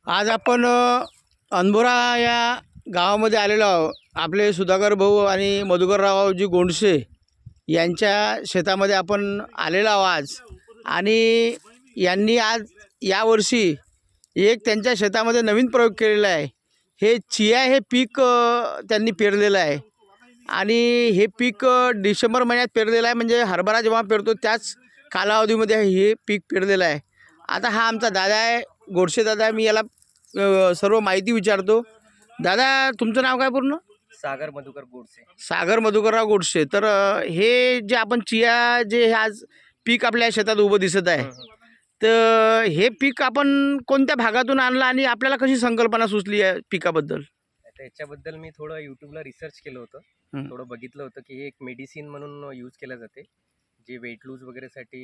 आज आपण अनबोरा या गावामध्ये आलेलो आहोत. आपले सुधाकर भाऊ आणि मधुकररावजी गोंडसे यांच्या शेतामध्ये आपण आलेलो आहोत आज. आणि यांनी आज यावर्षी एक त्यांच्या शेतामध्ये नवीन प्रयोग केलेला आहे. हे चिया हे पीक त्यांनी पेरलेलं आहे. आणि हे पीक डिसेंबर महिन्यात पेरलेलं आहे. म्हणजे हरभरा जेव्हा पेरतो त्याच कालावधीमध्ये हे पीक पेरलेलं आहे. आता हा आमचा दादा आहे, गोडसे दादा. मी याला सर्व माहिती विचारतो. दादा, तुमचं नाव काय पूर्ण? सागर मधुकर गोडसे. सागर मधुकरराव गोडसे. तर हे जे आपण चिया जे आज पीक आपल्या शेतात उभं दिसत आहे, तर हे पीक आपण कोणत्या भागातून आणलं आणि आपल्याला कशी संकल्पना सुचली आहे पिकाबद्दल? याच्याबद्दल मी थोडं यूट्यूबला रिसर्च केलं होतं. थोडं बघितलं होतं की हे एक मेडिसिन म्हणून यूज केलं जाते, जे वेट लूज वगैरेसाठी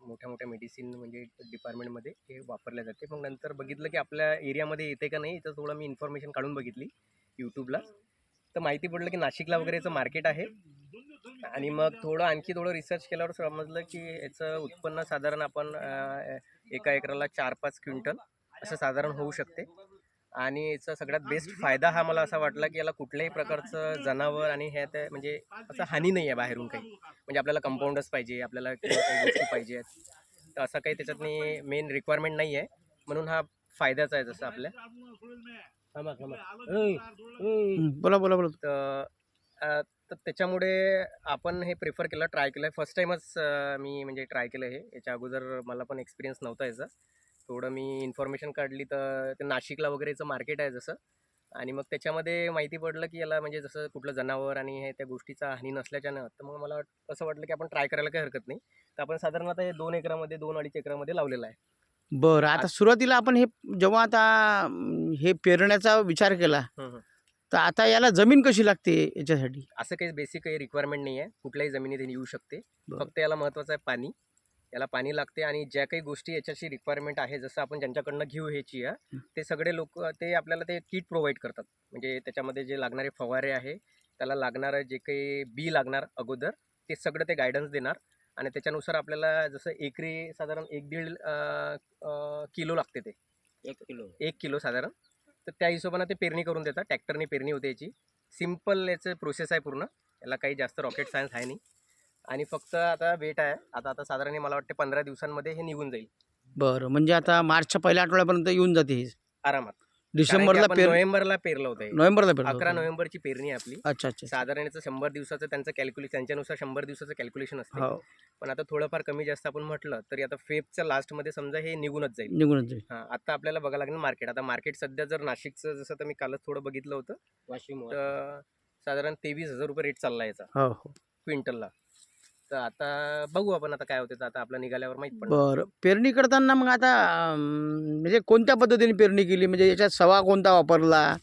मोठ्या मोठ्या मेडिसिन म्हणजे डिपार्टमेंटमध्ये हे वापरल्या जाते. मग नंतर बघितलं की आपल्या एरियामध्ये येते का नाही, तर थोडं मी इन्फॉर्मेशन काढून बघितली यूट्यूबला. तर माहिती पडलं की नाशिकला वगैरेचं मार्केट आहे. आणि मग आणखी थोडं रिसर्च केल्यावर समजलं की याचं उत्पन्न साधारण आपण एका एकराला 4-5 क्विंटल असं साधारण होऊ शकते. आणि याचा सगळ्यात बेस्ट फायदा हा मला असा वाटला की याला कुठल्याही प्रकारचं जनावर आणि हे ते म्हणजे असं हानी नाही आहे बाहेरून काही. म्हणजे आपल्याला कंपाऊंडच पाहिजे, आपल्याला काही गोष्टी पाहिजे आहेत, तर असं काही त्याच्यातनी मेन रिक्वायरमेंट नाही आहे. म्हणून हा फायद्याचा आहे. जसं आपल्या बोला बोला बोला. तर त्याच्यामुळे आपण हे प्रिफर केलं, ट्राय केलं. फर्स्ट टाईमच मी म्हणजे ट्राय केलं हे. याच्या अगोदर मला पण एक्सपिरियन्स नव्हता याचा. थोडं मी इन्फॉर्मेशन काढली तर ते नाशिकला वगैरेचं मार्केट आहे जसं. आणि मग त्याच्यामध्ये माहिती पडलं की याला म्हणजे जसं कुठलं जनावर आणि हे त्या गोष्टीचा हानी नसल्याच्यानं, तर मग मला असं वाटलं की आपण ट्राय करायला काही हरकत नाही. तर आपण साधारण आता हे 2 एकरामध्ये 2-2.5 एकरामध्ये लावलेलं आहे. बरं, आता सुरुवातीला आपण हे जेव्हा आता हे पेरण्याचा विचार केला, तर आता याला जमीन कशी लागते याच्यासाठी? असं काही बेसिक काही रिक्वायरमेंट नाही आहे. कुठल्याही जमिनीत येऊ शकते. फक्त याला महत्त्वाचं आहे पाणी. याला पाणी लागते. आणि ज्या काही गोष्टी याच्याशी रिक्वायरमेंट आहे, जसं आपण ज्यांच्याकडनं घेऊ हे चिया, ते सगळे लोक ते आपल्याला ते किट प्रोव्हाइड करतात. म्हणजे त्याच्यामध्ये जे लागणारे फवारे आहे, त्याला लागणारं जे काही बी लागणार अगोदर, ते सगळं ते गायडन्स देणार. आणि त्याच्यानुसार आपल्याला जसं एकरी साधारण 1-1.5 किलो लागते. ते 1 किलो साधारण. तर त्या हिशोबानं ते पेरणी करून देतात. ट्रॅक्टरने पेरणी होते याची. सिम्पल याचं प्रोसेस आहे पूर्ण. याला काही जास्त रॉकेट सायन्स आहे नाही. आणि फक्त आता वेट आहे. आता साधारण मला वाटते 15 दिवसांमध्ये हे निघून जाईल. बरं, म्हणजे आता मार्चच्या पहिल्या आठवड्यापर्यंत येऊन जाते हे. आरामात. डिसेंबरला नोव्हेंबरला पेरलं होतं. नोव्हेंबरला पेरलं 11 नोव्हेंबरची पेरणी आहे आपली. अच्छा अच्छा. साधारण याचं 100 दिवसाचं त्यांचं कॅल्क्युलेशन, त्यांच्यानुसार 100 दिवसाचं कॅल्क्युलेशन असते. हो, पण आता थोडंफार कमी जास्त आपण म्हटलं तरी आता फेबच्या लास्टमध्ये समजा हे निघूनच जाईल. निघूनच जाईल. हां, आता आपल्याला बघायला लागेल मार्केट. आता मार्केट सध्या जर नाशिकचं जसं तर मी कालच थोडं बघितलं होतं, वाशिम, तर साधारण 23,000 रुपये रेट चालला याचा हो हो. क्विंटलला. तर आता बघू आपण आता काय होते. तर आता आपलं निघाल्यावर माहीत पडतं. बरं, पेरणी करताना मग आता म्हणजे कोणत्या पद्धतीने पेरणी केली? म्हणजे याच्यात सवा कोणता वापरला?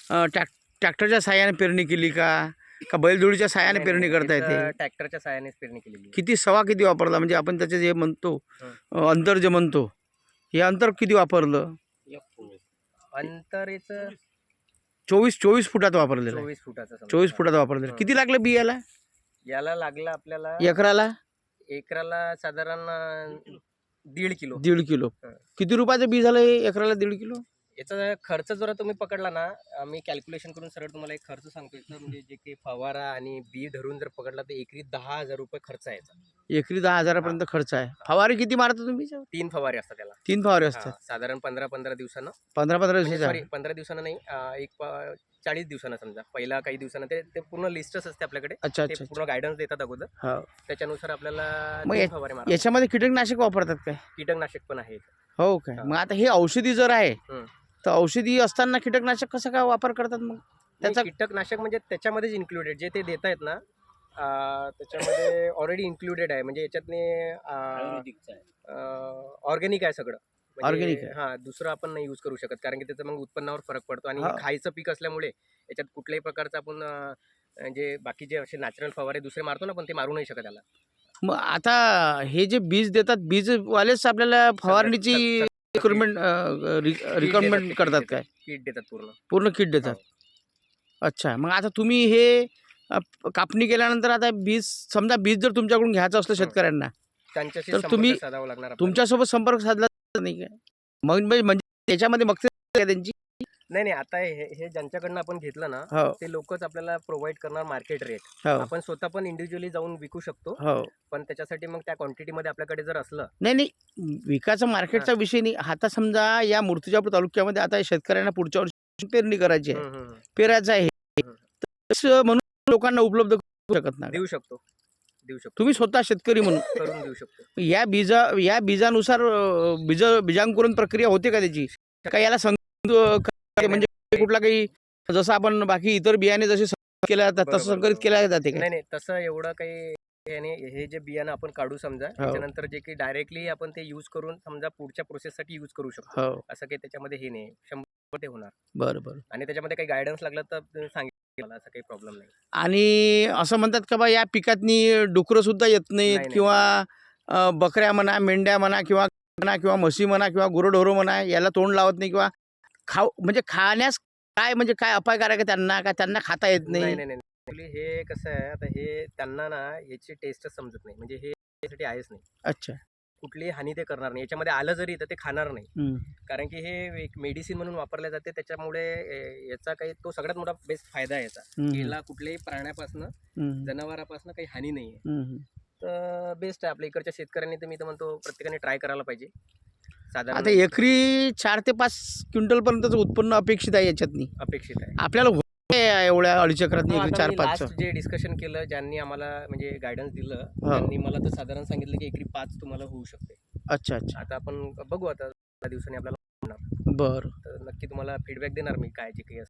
ट्रॅक्टरच्या साहाय्याने पेरणी केली का बैलजोडीच्या साहाय्याने पेरणी करता येते? ट्रॅक्टरच्या साहाय्यानेच पेरणी केलेली. किती सवा किती वापरला? म्हणजे आपण त्याचे जे म्हणतो अंतर जे म्हणतो, हे अंतर किती वापरलं? अंतर याचं 24 फुटात वापरलेलं आहे. 24 फुटाचं समजा. 24 फुटात वापरलेलं. किती लागलं बियाला याला लागलं आपल्याला एकराला? एकराला साधारण 1.5 किलो. 1.5 किलो. किती रुपयाचं बी झालं हे एकराला 1.5 किलो? याचा खर्च जर तुम्ही पकडला ना, मी कॅल्क्युलेशन करून सरळ तुम्हाला एक खर्च सांगतो याचा. म्हणजे जे काही फवारा आणि बी धरून जर पकडला तर एकरी 10,000 रुपये खर्च आहे याचा. एकरी 10,000पर्यंत खर्च आहे. फवारे किती मारता तुम्ही? 3 फवारे असतात त्याला. 3 फवारे असतात. साधारण 15-15 दिवसानं. 15-15 म्हणजे दिवसाचा? सॉरी, 15 दिवसानं नाही, 40 दिवसानं समजा. पहिला काही दिवसानं ते पूर्ण लिस्टच असते आपल्याकडे. अच्छा ते अच्छा. पूर्ण गायडन्स देतात अगोदर. हो. त्याच्यानुसार आपल्याला मग 3 फवारे मारा. याच्यामध्ये कीटकनाशक वापरतात काय? कीटकनाशक पण आहे. हो काय? मग आता हे औषधी जर आहे, तर औषधी असताना कीटकनाशक कसं काय वापर करतात मग? त्याचा कीटकनाशक म्हणजे त्याच्यामध्येच इन्क्लुडेड जे ते देत आहेत ना, त्याच्यामध्ये ऑलरेडी इन्क्लुडेड आहे. म्हणजे याच्यातने ऑर्गॅनिक आहे सगळं. ऑर्गॅनिक आहे. हां, दुसरं आपण नाही यूज करू शकत, कारण की त्याचं मग उत्पन्नावर फरक पडतो. आणि हा. हे खायचं पीक असल्यामुळे याच्यात कुठल्याही प्रकारचं आपण जे बाकीचे असे नॅचरल फवारे दुसरे मारतो ना, पण ते मारू नाही शकत त्याला. मग आता हे जे बीज देतात, बीजवालेच आपल्याला फवारणीची रिक्वायरमेंट करतात काय? किट देतात पूर्ण किट देतात. अच्छा, मग आता तुम्ही हे कापणी केल्यानंतर आता समजा बीज जर तुमच्याकडून घ्यायचं असलं शेतकऱ्यांना, त्यांच्याशी तर तुम्ही साधावं लागणार. तुमच्यासोबत संपर्क साधला नाही काय? मग म्हणजे त्याच्यामध्ये मग आहे त्यांची? नाही आता हे ज्यांच्याकडनं आपण घेतलं ना हो ते लोकच आपल्याला प्रोव्हाइड करणार मार्केट रेट. हो आपण स्वतः पण इंडिव्हिज्युअली जाऊन विकू शकतो, हो पण त्याच्यासाठी मग त्या क्वांटिटीमध्ये आपल्याकडे जर असलं. नाही नाही विकायचा मार्केटचा विषय नाही. आता समजा या मूर्तिजापूर तालुक्यामध्ये आता शेतकऱ्यांना पुढच्या वर्षी पेरणी करायची आहे, हम्म, हम्म, पेरायचं आहे, हम्म. तसं म्हणून लोकांना उपलब्ध करू शकत नाही. देऊ शकतो तुम्ही स्वतः शेतकरी म्हणून करून देऊ शकतो. या बीजानुसार बीजांकुरण प्रक्रिया होते का त्याची? का याला म्हणजे कुठला काही जसं आपण बाकी इतर बियाणे जसे संकरित केल्या जातात तसं बरोबर, संकरित केल्या जाते का? नाही तसं एवढं काही हे नाही. हे जे बियाणं आपण काढू समजा, त्याच्यानंतर जे काही डायरेक्टली आपण ते यूज करून समजा पुढच्या प्रोसेससाठी यूज करू शकतो. हो असं काही त्याच्यामध्ये हे नाही, 100% होणार. बरं बरं. आणि त्याच्यामध्ये काही गायडन्स लागला तर तुम्ही सांगितलं मला, असं काही प्रॉब्लेम नाही. आणि असं म्हणतात का बा या पिकातनी डुकरं सुद्धा येत नाहीत नाही. किंवा बकऱ्या म्हणा, मेंढ्या म्हणा किंवा म्हशी म्हणा किंवा गुरंढोरं म्हणा याला तोंड लावत नाही किंवा म्हणजे खाण्यास काय म्हणजे काय अपायकारक आहे त्यांना, का त्यांना खाता येत नाही? नाही Actually हे कसं आहे, आता हे त्यांना ना याची टेस्टच समजत नाही, म्हणजे हे यासाठी आहेच नाही. अच्छा. कुठलीही हानी ते करणार नाही. याच्यामध्ये आलं जरी तर ते खाणार नाही, हम्म. कारण की हे एक मेडिसिन म्हणून वापरले जाते. त्याच्यामुळे याचा काही तो सगळ्यात मोठा बेस्ट फायदा आहे याचा. हम्म. याला कुठल्याही प्राण्यापासून हम्म. जनावरापासून काही हानी नाही आहे. हम्म. तर बेस्ट आहे. आपल्या इकडच्या शेतकऱ्यांनी तर मी तर म्हणतो प्रत्येकाने ट्राय करायला पाहिजे. साधारण आता एकरी 4 ते 5 क्विंटलपर्यंतचं उत्पन्न अपेक्षित आहे याच्यातनी. अपेक्षित आहे. आपल्याला होते एवढ्या अडीच एकरातनी एकरी 4-5चं. लास्ट जे डिस्कशन केलं, ज्यांनी आम्हाला म्हणजे गायडन्स दिलं, हो. त्यांनी मला तर साधारण सांगितलं की एकरी 5 तुम्हाला होऊ शकते. अच्छा अच्छा. आता आपण बघू, आता 10 दिवसांनी आपल्याला बरं. तर नक्की तुम्हाला फीडबॅक देणार मी, काय जे काही